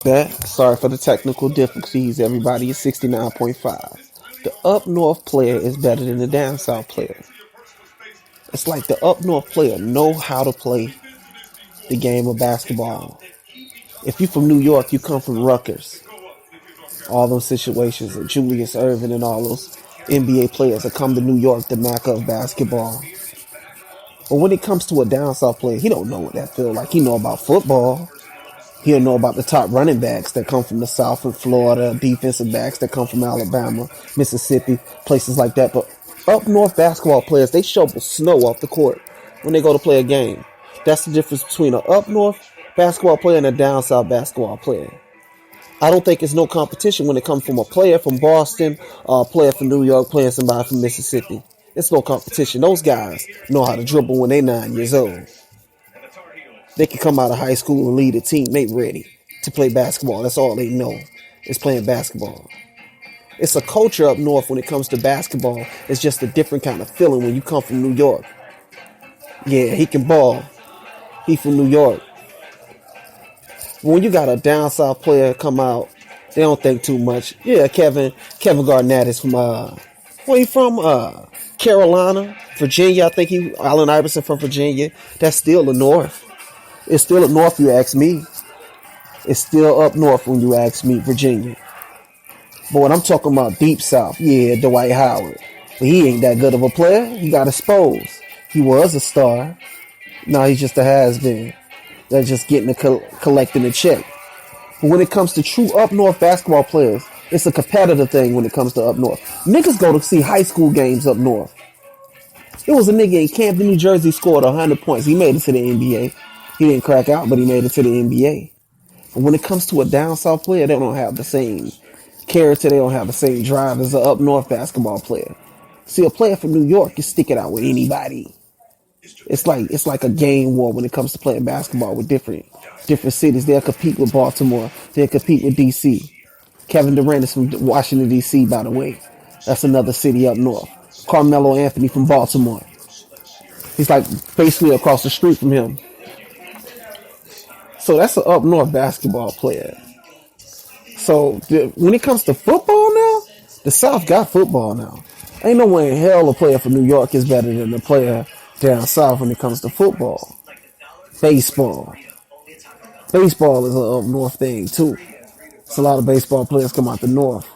that. Sorry for the technical difficulties, everybody. It's 69.5. The up north player is better than the down south player. It's like the up north player know how to play the game of basketball. If you're from New York, you come from Rutgers. All those situations, and Julius Erving and all those NBA players that come to New York, the mecca of basketball. But when it comes to a down south player, he don't know what that feel like. He know about football. He'll know about the top running backs that come from the South and Florida, defensive backs that come from Alabama, Mississippi, places like that. But up north basketball players, they shovel snow off the court when they go to play a game. That's the difference between an up north basketball player and a down south basketball player. I don't think it's no competition when it comes from a player from Boston, a player from New York, playing somebody from Mississippi. It's no competition. Those guys know how to dribble when they're 9 years old. They can come out of high school and lead a team. They ready to play basketball. That's all they know is playing basketball. It's a culture up north when it comes to basketball. It's just a different kind of feeling when you come from New York. Yeah, he can ball. He from New York. When you got a down south player come out, they don't think too much. Yeah, Kevin Garnett is from where he from? Carolina, Virginia. I think Allen Iverson from Virginia. That's still the north. It's still up north, you ask me. It's still up north when you ask me, Virginia. But when I'm talking about deep south, yeah, Dwight Howard. But he ain't that good of a player. He got exposed. He was a star. Now he's just a has-been. They're just getting collecting a check. But when it comes to true up north basketball players, it's a competitive thing when it comes to up north. Niggas go to see high school games up north. It was a nigga in Camden, New Jersey, scored 100 points. He made it to the NBA. He didn't crack out, but he made it to the NBA. And when it comes to a down south player, they don't have the same character. They don't have the same drive as an up north basketball player. See, a player from New York can stick it out with anybody. It's like a game war when it comes to playing basketball with different cities. They'll compete with Baltimore. They'll compete with DC. Kevin Durant is from Washington, DC, by the way. That's another city up north. Carmelo Anthony from Baltimore. He's like basically across the street from him. So that's an up north basketball player. So when it comes to football now, the South got football now. Ain't no way in hell a player from New York is better than a player down south when it comes to football. Baseball. Baseball is an up north thing too. It's a lot of baseball players come out the north.